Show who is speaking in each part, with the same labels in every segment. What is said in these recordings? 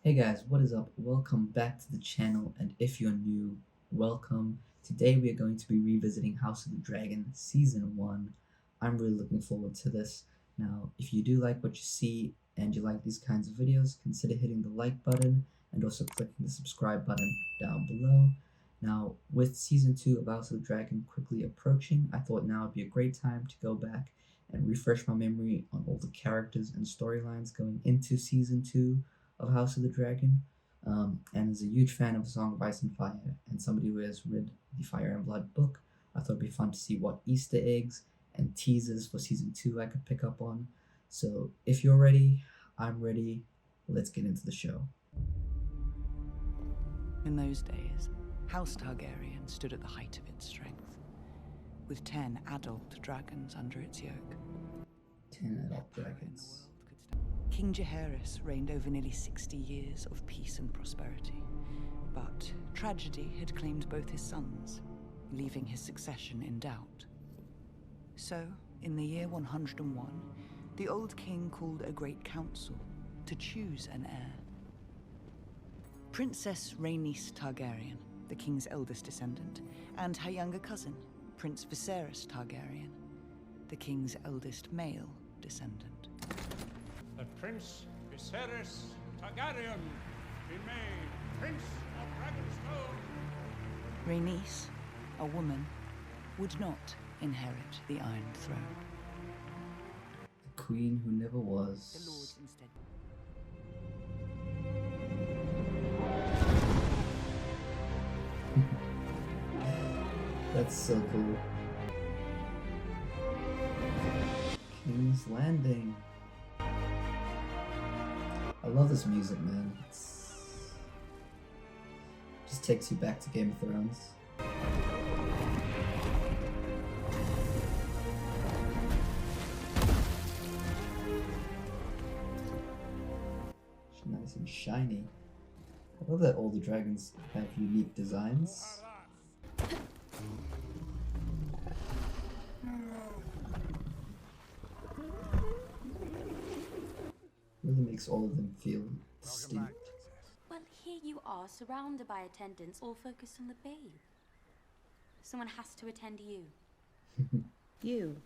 Speaker 1: Hey guys, what is up? Welcome back to the channel, and if you're new, welcome. Today we are going to be revisiting House of the Dragon Season 1. I'm really looking forward to this. Now, if you do like what you see and you like these kinds of videos, consider hitting the like button and also clicking the subscribe button down below. Now, with Season 2 of House of the Dragon quickly approaching, I thought now would be a great time to go back and refresh my memory on all the characters and storylines going into Season 2 of House of the Dragon, and is a huge fan of Song of Ice and Fire, and somebody who has read the Fire and Blood book. I thought it'd be fun to see what Easter eggs and teasers for Season 2 I could pick up on. So if you're ready, I'm ready. Let's get into the show.
Speaker 2: In those days, House Targaryen stood at the height of its strength, with 10 adult dragons under its yoke.
Speaker 1: 10 adult dragons.
Speaker 2: King Jaehaerys reigned over nearly 60 years of peace and prosperity, but tragedy had claimed both his sons, leaving his succession in doubt. So, in the year 101, the old king called a great council to choose an heir. Princess Rhaenys Targaryen, the king's eldest descendant, and her younger cousin, Prince Viserys Targaryen, the king's eldest male descendant.
Speaker 3: That Prince Viserys Targaryen be made Prince of Dragonstone.
Speaker 2: Rhaenys, a woman, would not inherit the Iron Throne.
Speaker 1: The queen who never
Speaker 2: The
Speaker 1: was.
Speaker 2: lords instead.
Speaker 1: That's so cool. King's Landing. I love this music, man. Just takes you back to Game of Thrones. It's nice and shiny. I love that all the dragons have unique designs. Really makes all of them feel distinct.
Speaker 4: Well, here you are, surrounded by attendants, all focused on the babe. Someone has to attend to you.
Speaker 5: You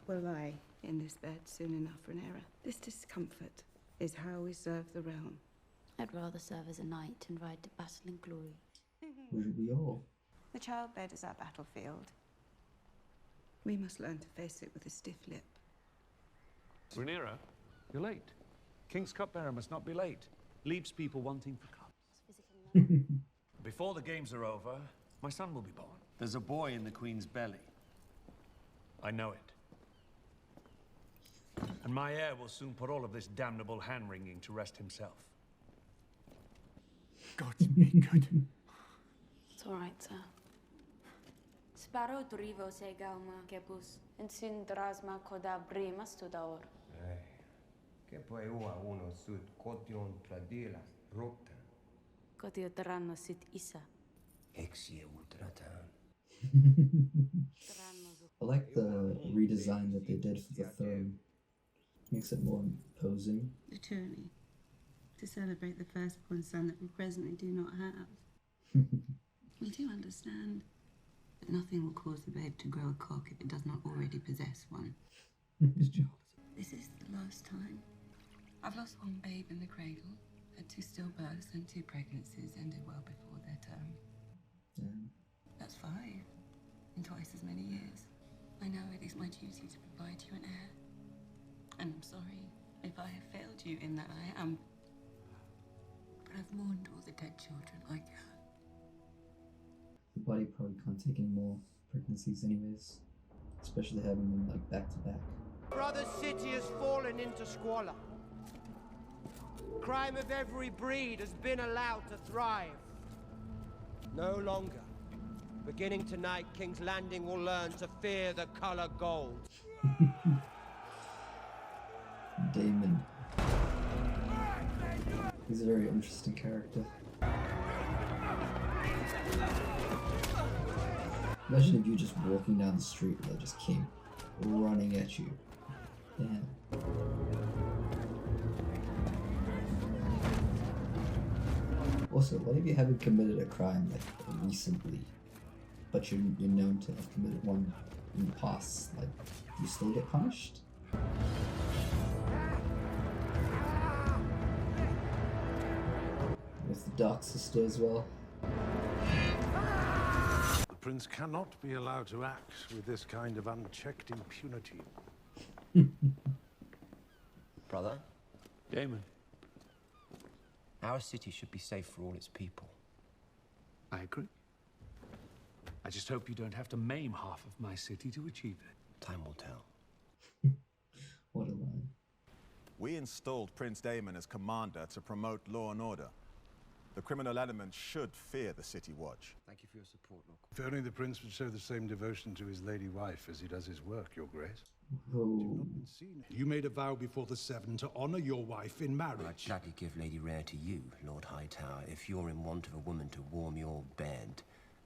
Speaker 5: will lie in this bed soon enough, Rhaenyra. This discomfort is how we serve the realm.
Speaker 4: I'd rather serve as a knight and ride to battle in glory.
Speaker 1: Would we all?
Speaker 5: The childbed is our battlefield. We must learn to face it with a stiff lip.
Speaker 3: Rhaenyra, you're late. King's cupbearer must not be late. Leaves people wanting for cups.
Speaker 6: Before the games are over,
Speaker 3: My son will be born.
Speaker 6: there's a boy in the Queen's belly.
Speaker 3: I know it. And my heir will soon put all of this damnable hand-wringing to rest himself.
Speaker 6: Godspeed, good.
Speaker 4: It's all right, sir. Sparrow drivo se gauma kepus, and sin drasma koda brima studaor.
Speaker 7: Che poi uno sud cotion tradila rotta.
Speaker 4: Kotio terrano sit isa.
Speaker 7: Exie ultratan.
Speaker 1: I like the redesign that they did for the throne. Makes it more imposing.
Speaker 5: The tyranny. To celebrate the firstborn son that we presently do not have. We do understand that nothing will cause the babe to grow a cock if it does not already possess one. This is the last time. I've lost one babe in the cradle, had 2 stillbirths and 2 pregnancies ended well before their term.
Speaker 1: Yeah.
Speaker 5: That's 5 in twice as many years. I know it is my duty to provide you an heir. And I'm sorry if I have failed you in that I am. But I've mourned all the dead children I can.
Speaker 1: The body probably can't take any more pregnancies anyways. Especially having them like back to back.
Speaker 8: Brother city has fallen into squalor. Crime of every breed has been allowed to thrive. No longer. Beginning tonight, King's Landing will learn to fear the color gold.
Speaker 1: Damon. He's a very interesting character. Imagine if you're just walking down the street and they just came running at you. Damn. Also, what if you haven't committed a crime like recently, but you're known to have committed one in the past? Like, do you still get punished? With the Dark Sister as well.
Speaker 3: The prince cannot be allowed to act with this kind of unchecked impunity.
Speaker 7: Brother,
Speaker 3: Damon,
Speaker 7: our city should be safe for all its people.
Speaker 3: I agree. I just hope you don't have to maim half of my city to achieve it.
Speaker 7: Time will tell.
Speaker 1: What a line.
Speaker 9: We installed Prince Damon as commander to promote law and order. The criminal element should fear the city watch.
Speaker 7: Thank you for your support, Lord.
Speaker 3: If only the prince would show the same devotion to his lady wife as he does his work, your grace.
Speaker 1: Oh,
Speaker 3: You made a vow before the Seven to honor your wife in
Speaker 7: I'd
Speaker 3: marriage.
Speaker 7: gladly give Lady Rare to you, Lord Hightower, if you're in want of a woman to warm your bed.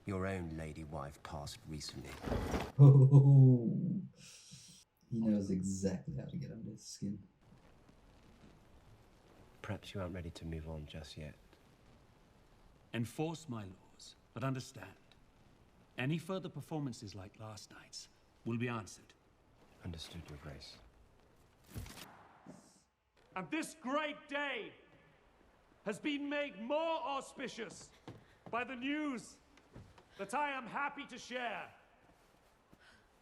Speaker 7: Your own lady wife passed recently.
Speaker 1: oh. He knows exactly how to get under his skin.
Speaker 7: Perhaps you aren't ready to move on just yet.
Speaker 3: Enforce my laws, but understand, any further performances like last night's will be answered.
Speaker 7: Understood, Your Grace.
Speaker 3: And this great day has been made more auspicious by the news that I am happy to share.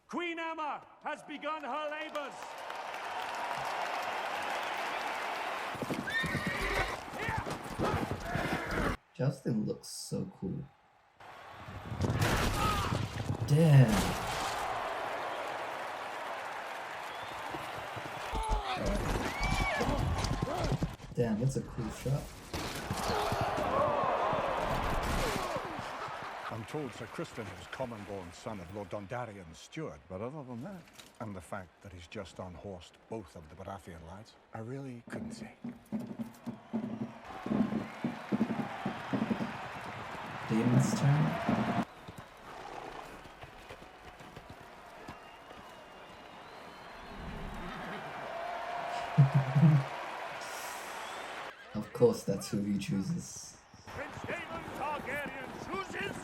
Speaker 3: Queen Emma has begun her labors.
Speaker 1: Justin looks so cool. Damn. Damn, that's a cool shot.
Speaker 10: I'm told Sir Crispin is common-born son of Lord Dondarrion's steward, but other than that, and the fact that he's just unhorsed both of the Baratheon lads, I really couldn't say.
Speaker 1: Damon's turn. Of course, that's who he chooses.
Speaker 3: Prince Daemon Targaryen chooses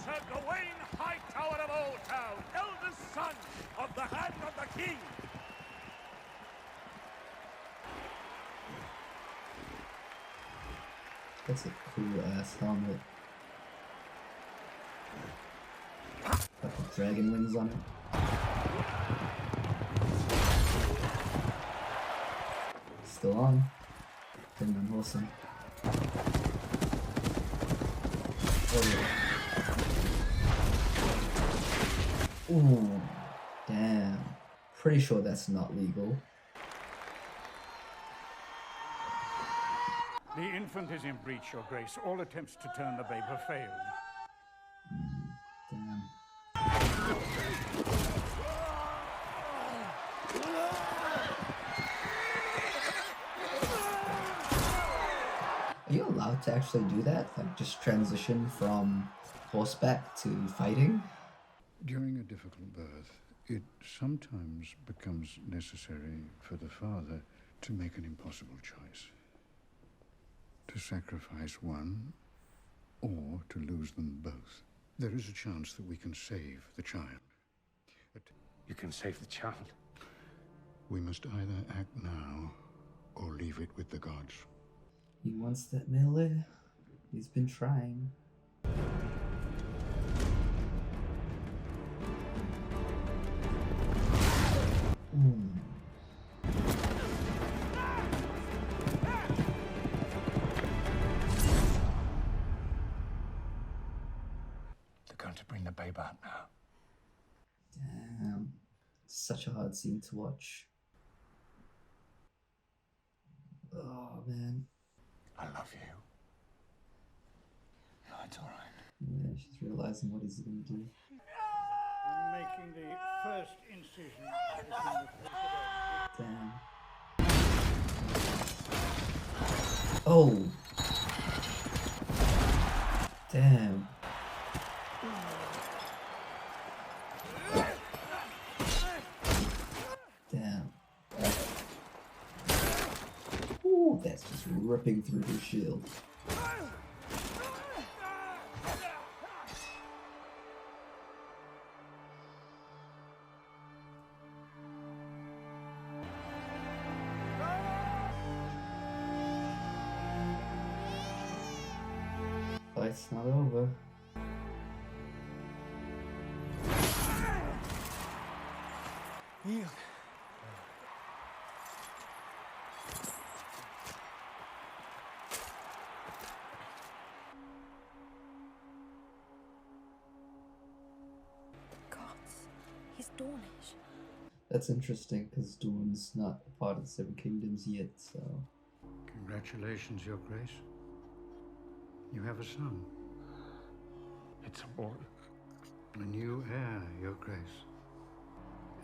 Speaker 3: Sir Gawain Hightower of Old Town, eldest son of the Hand of the King.
Speaker 1: That's a cool ass helmet. Got the dragon wings on it. Still on. Didn't unhorse him. Oh yeah. Ooh, damn. Pretty sure that's not legal.
Speaker 10: The infant is in breach, Your Grace. All attempts to turn the babe have failed.
Speaker 1: Damn. Are you allowed to actually do that? Like, just transition from horseback to fighting?
Speaker 10: During a difficult birth, it sometimes becomes necessary for the father to make an impossible choice. To sacrifice one, or to lose them both. There is a chance that we can save the child.
Speaker 3: You can save the child.
Speaker 10: We must either act now, or leave it with the gods.
Speaker 1: He wants that melee. He's been trying.
Speaker 10: They're going to bring the babe out now.
Speaker 1: Damn. Such a hard scene to watch. Oh, man.
Speaker 10: I love you. No, it's all right.
Speaker 1: Yeah, she's realizing what he's gonna do.
Speaker 10: I'm making the first incision.
Speaker 1: Damn. Oh! Damn. Damn. Ooh, that's just ripping through his shield. it's not over.
Speaker 6: Yield.
Speaker 11: Gods, he's Dornish.
Speaker 1: That's interesting because Dorne's not a part of the Seven Kingdoms yet, so.
Speaker 10: Congratulations, Your Grace. You have a son.
Speaker 6: It's a boy.
Speaker 10: A new heir, Your Grace.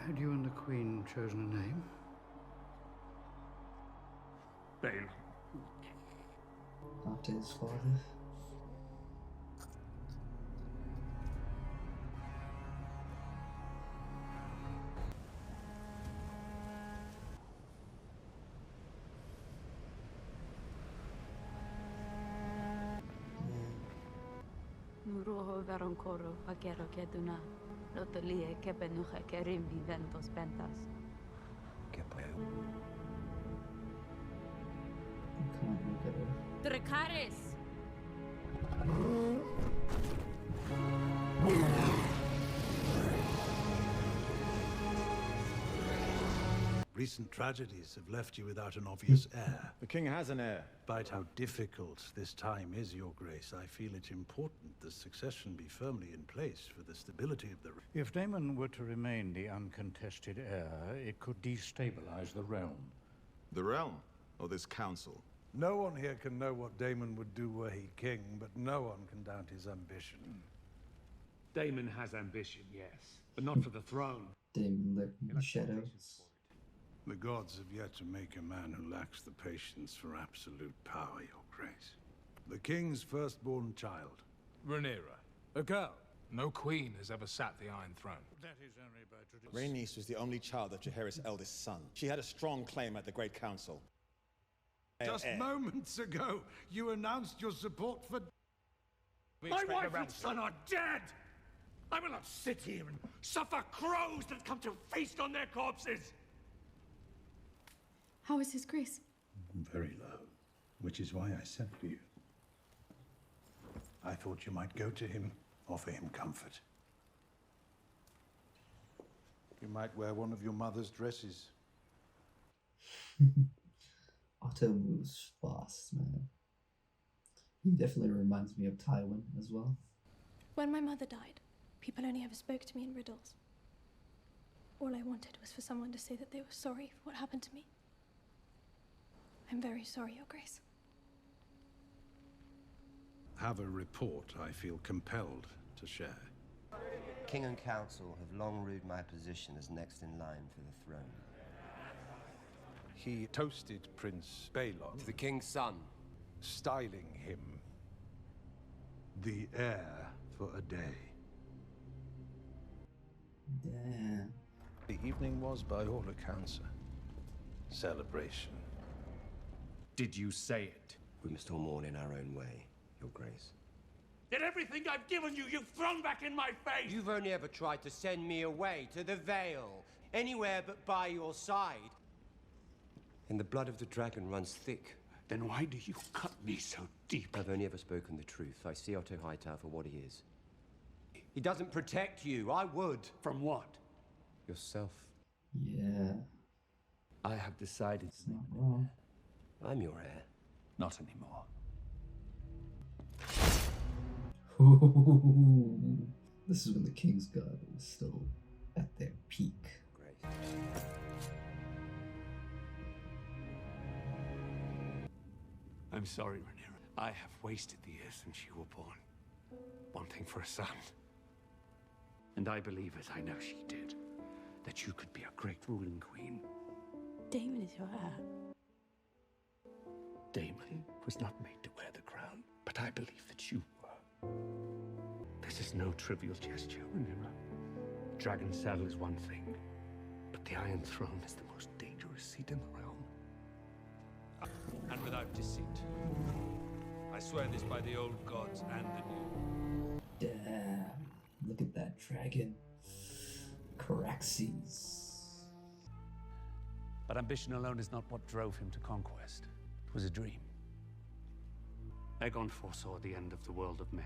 Speaker 10: Had you and the Queen chosen a name?
Speaker 6: Bale.
Speaker 1: After his father.
Speaker 4: Nuruho veroncoro aquero keduna. Lotelie kepenuja kerim viventos pentas.
Speaker 7: Get by.
Speaker 1: You can't look at her.
Speaker 4: Dracarys!
Speaker 12: Recent tragedies have left you without an obvious heir.
Speaker 9: The king has an heir.
Speaker 12: Despite how difficult this time is, Your Grace, I feel it important the succession be firmly in place for the stability of the...
Speaker 10: If Daemon were to remain the uncontested heir, it could destabilize the realm.
Speaker 9: The realm? Or this council?
Speaker 12: No one here can know what Daemon would do were he king, but no one can doubt his ambition.
Speaker 3: Daemon has ambition, yes, but not for the throne.
Speaker 1: Daemon lurking in the shadows.
Speaker 12: The gods have yet to make a man who lacks the patience for absolute power, Your Grace. The king's firstborn child.
Speaker 13: Rhaenyra. A girl. No queen has ever sat the Iron Throne.
Speaker 10: That is only by tradition.
Speaker 9: Rhaenys was the only child of Jaehaerys' eldest son. She had a strong claim at the Great Council.
Speaker 12: Just moments ago, you announced your support for...
Speaker 3: My wife and son are dead! I will not sit here and suffer crows that come to feast on their corpses!
Speaker 11: How is his grace?
Speaker 12: Very low, which is why I sent for you. I thought you might go to him, offer him comfort. You might wear one of your mother's dresses.
Speaker 1: Otto moves fast, man. He definitely reminds me of Tywin as well.
Speaker 11: When my mother died, people only ever spoke to me in riddles. All I wanted was for someone to say that they were sorry for what happened to me. I'm very sorry, Your Grace.
Speaker 12: Have a report I feel compelled to share.
Speaker 7: King and council have long rued my position as next in line for the throne.
Speaker 12: He toasted Prince Balon,
Speaker 7: To the king's son.
Speaker 12: styling him the heir for a day.
Speaker 1: Damn.
Speaker 12: The evening was, by all accounts, a celebration.
Speaker 3: Did you say it?
Speaker 7: We must all mourn in our own way, Your Grace.
Speaker 3: Yet everything I've given you, you've thrown back in my face!
Speaker 8: You've only ever tried to send me away to the Vale, anywhere but by your side.
Speaker 7: And the blood of the dragon runs thick.
Speaker 3: Then why do you cut me so deep?
Speaker 7: I've only ever spoken the truth. I see Otto Hightower for what he is.
Speaker 8: He doesn't protect you. I would.
Speaker 3: From what?
Speaker 7: Yourself.
Speaker 1: Yeah,
Speaker 3: I have decided
Speaker 1: it's not wrong.
Speaker 7: I'm your heir.
Speaker 3: not anymore.
Speaker 1: Ooh. This is when the Kingsguard was still at their peak.
Speaker 7: Great.
Speaker 3: I'm sorry, Rhaenyra. I have wasted the years since you were born, wanting for a son. And I believe, as I know she did, that you could be a great ruling queen.
Speaker 11: Daemon is your heir.
Speaker 3: Daemon was not made to wear the crown, but I believe that you were. This is no trivial gesture, Rhaenyra. Dragon's saddle is one thing, but the Iron Throne is the most dangerous seat in the realm. And without deceit, I swear this by the old gods and the new.
Speaker 1: Damn, look at that dragon. Caraxes.
Speaker 3: But ambition alone is not what drove him to conquest. It was a dream.
Speaker 14: Aegon foresaw the end of the world of men.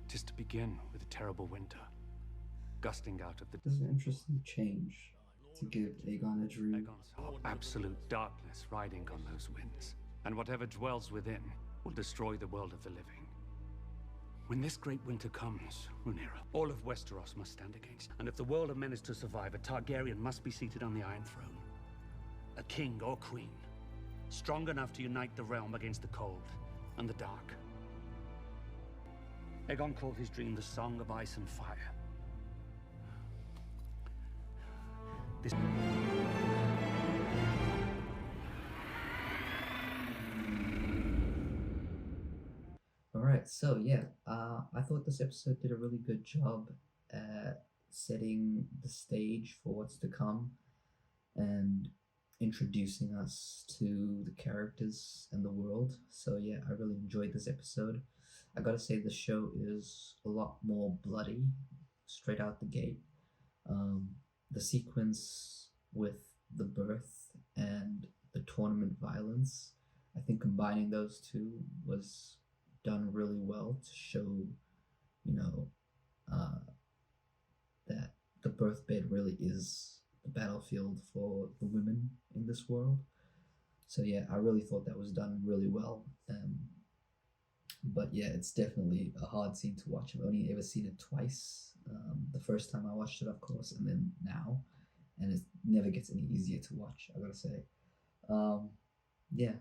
Speaker 14: It is to begin with a terrible winter, gusting out of the...
Speaker 1: This is an interesting change to give Aegon a dream.
Speaker 14: Aegon saw absolute darkness riding on those winds, and whatever dwells within will destroy the world of the living. When this great winter comes, Rhaenyra, all of Westeros must stand against. And if the world of men is to survive, a Targaryen must be seated on the Iron Throne. A king or queen, strong enough to unite the realm against the cold and the dark. Aegon called his dream the Song of Ice and Fire. This...
Speaker 1: Alright, so yeah, I thought this episode did a really good job at setting the stage for what's to come and introducing us to the characters and the world. So yeah, I really enjoyed this episode. I gotta say the show is a lot more bloody straight out the gate. The sequence with the birth and the tournament violence, I think combining those two was done really well to show, you know, that the birth bed really is the battlefield for the women in this world. So yeah, I really thought that was done really well. But yeah, it's definitely a hard scene to watch. I've only ever seen it twice. The first time I watched it, of course, and then now. And it never gets any easier to watch, I gotta say. Yeah,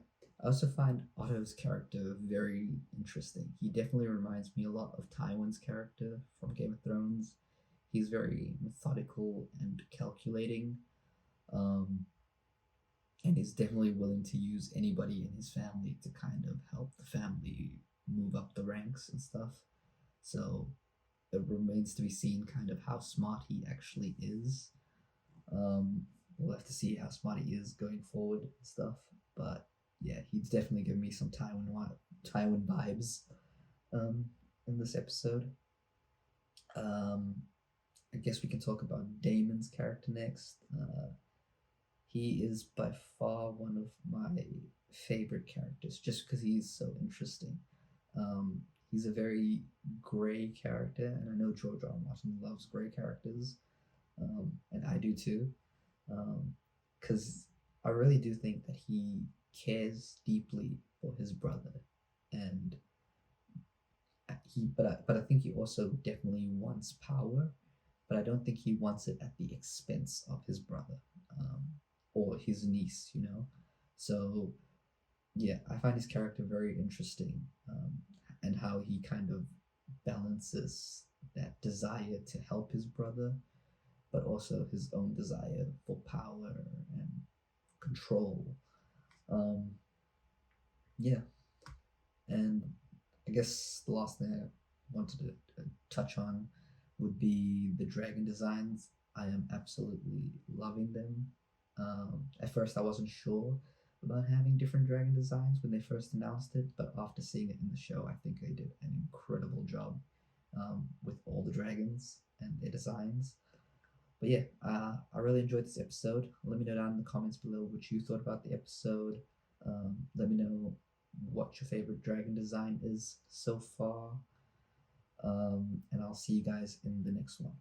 Speaker 1: I also find Otto's character very interesting. He definitely reminds me a lot of Tywin's character from Game of Thrones. He's very methodical and calculating. And he's definitely willing to use anybody in his family to kind of help the family move up the ranks and stuff. So it remains to be seen kind of how smart he actually is. We'll have to see how smart he is going forward and stuff. But yeah, he's definitely giving me some Tywin vibes in this episode. I guess we can talk about Daemon's character next. He is by far one of my favorite characters just because he's so interesting. He's a very grey character, and I know George R. R. Martin loves grey characters, and I do too, because I really do think that he cares deeply for his brother, and but I think he also definitely wants power, but I don't think he wants it at the expense of his brother, or his niece, you know. So yeah, I find his character very interesting, and how he kind of balances that desire to help his brother, but also his own desire for power and control. Yeah, and I guess the last thing I wanted to touch on would be the dragon designs. I am absolutely loving them. At first I wasn't sure about having different dragon designs when they first announced it, but after seeing it in the show, I think they did an incredible job with all the dragons and their designs. But yeah, I really enjoyed this episode. Let me know down in the comments below what you thought about the episode. Let me know what your favorite dragon design is so far. And I'll see you guys in the next one.